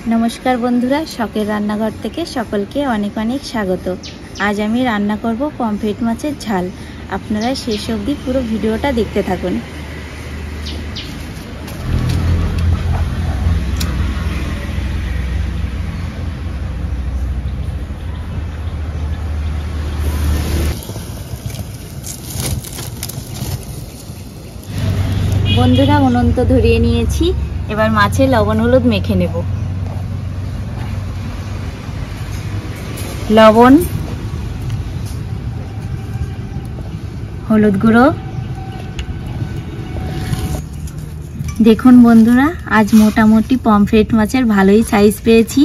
नमस्कार बंधुरा शखेर रान्नाघर थेके सकलके अनेक अनेक स्वागत। आज आमी रान्ना करब पमफ्रेट माछेर झाल। आपनारा शेष अब्दि पुरो भिडियोटा देखते थाकुन। बंधुरा उनुन तो धरिए निয়েছি, এবার মাছে লবণ হলুদ মেখে নেব। লবণ, হলুদ গুঁড়ো। দেখুন বন্ধুরা, আজ মোটামুটি পমফ্রেট মাছের ভালোই সাইজ পেয়েছি।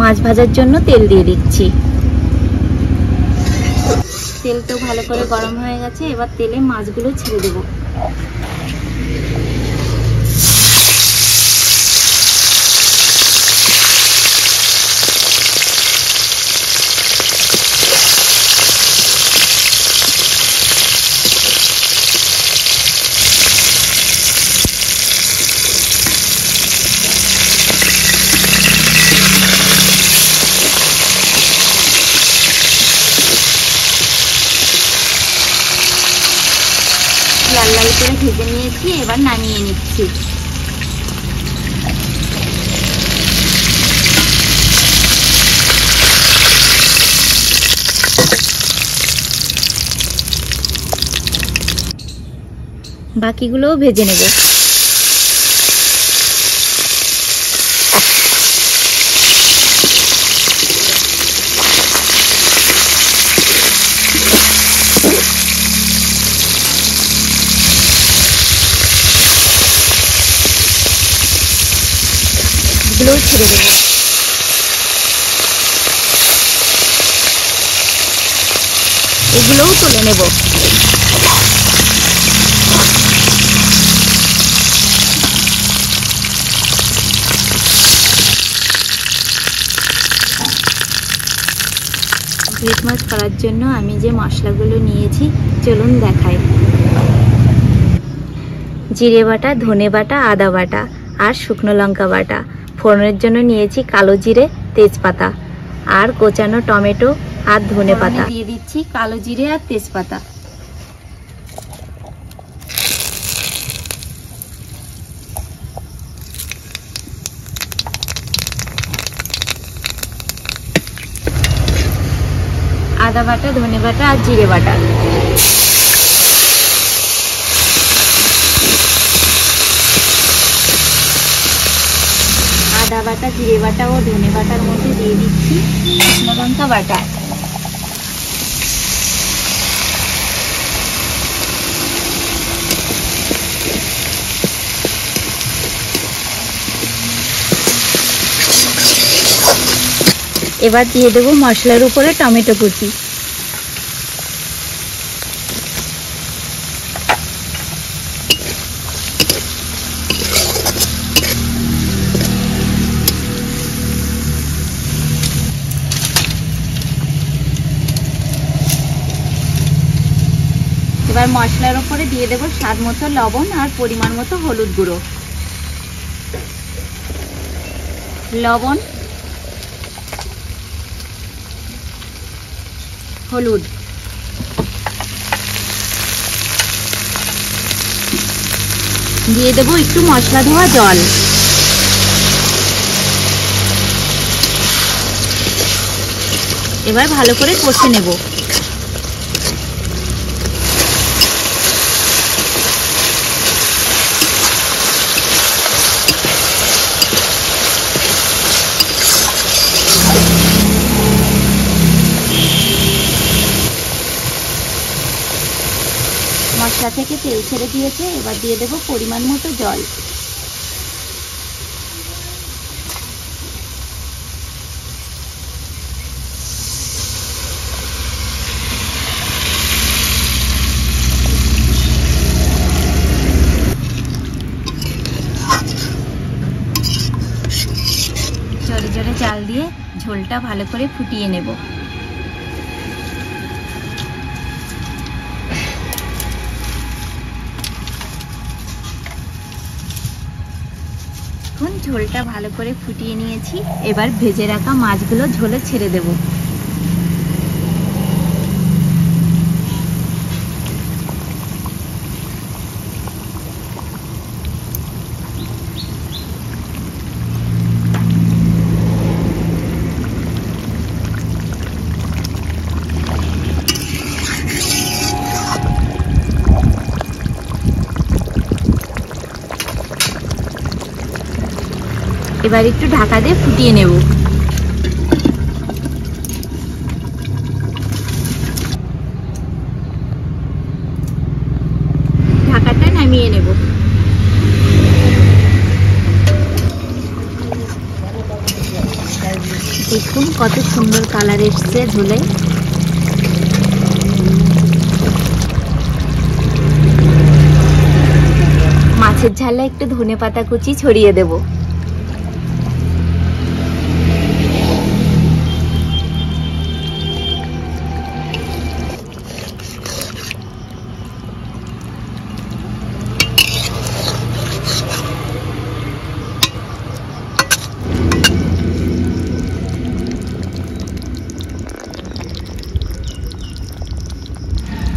মাছ ভাজার জন্য তেল দিয়ে দিচ্ছি। তেল তো ভালো করে গরম হয়ে গেছে, এবার তেলে মাছগুলো ছেড়ে দেব। লাল লাল করে ভেজে নিয়েছি, এবার নামিয়ে নিচ্ছি। বাকিগুলোও ভেজে নেব। এগুলোও ছেড়ে দেব। এগুলোও তুলে নেব। পমফ্রেট মাছ করার জন্য আমি যে মশলাগুলো নিয়েছি চলুন দেখাই। জিরে বাটা, ধনে বাটা, আদা বাটা আর শুকনো লঙ্কা বাটা। ফোড়নের জন্য নিয়েছি কালো জিরে, তেজপাতা আর কোচানো টমেটো আর ধনে পাতা। দিয়ে দিচ্ছি কালো জিরে আর তেজপাতা। আদা বাটা, ধনে বাটা আর জিরে বাটা। আদা বাটা, জিরে বাটা ও ধনে বাটার মধ্যে দিয়ে দিচ্ছি শুকনো লঙ্কা বাটা। এবার দিয়ে দেবো মশলার উপরে টমেটো কুচি। এবার মশলার উপরে দিয়ে দেবো স্বাদ মতো লবণ আর পরিমাণ মতো হলুদ গুঁড়ো। লবণ, হলুদ, দিয়ে দেবো একটু মশলা ধোয়া জল। এবার ভালো করে কষে নেব। মশলা থেকে তেল ছেড়ে দিয়েছে, এবার দিয়ে দেবো পরিমাণ মতো জল। জোরে জোরে জাল দিয়ে ঝোলটা ভালো করে ফুটিয়ে নেব। ঝোলটা ভালো করে ফুটিয়ে নিয়েছি। এবার ভেজে রাখা মাছগুলো ঝোলে ছেড়ে দেব। এবার একটু ঢাকা দিয়ে ফুটিয়ে নেব। ঢাকাটা নামিয়ে নেব। দেখুন কত সুন্দর কালার এসছে ঝোলে। মাছের ঝালে একটু ধনেপাতা কুচি ছড়িয়ে দেব।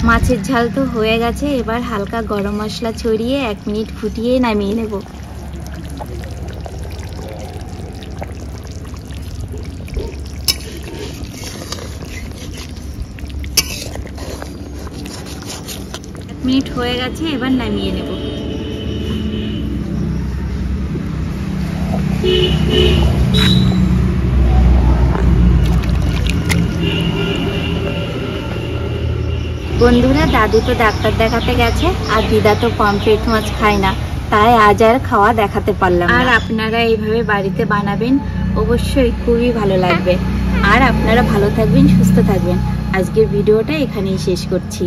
মাছের ঝাল তো হয়ে গেছে। এবার হালকা গরম মশলা ছড়িয়ে 1 মিনিট ফুটিয়ে নামিয়ে নেব। মিনিট হয়ে গেছে, এবার নামিয়ে নেব। বন্ধুরা, দাদু তো ডাক্তার দেখাতে গেছে আর দিদা তো পমফ্রেট মাছ খায় না, তাই আজ আর খাওয়া দেখাতে পারলাম না। আর আপনারা এইভাবে বাড়িতে বানাবেন, অবশ্যই খুবই ভালো লাগবে। আর আপনারা ভালো থাকবেন, সুস্থ থাকবেন। আজকের ভিডিওটা এখানেই শেষ করছি।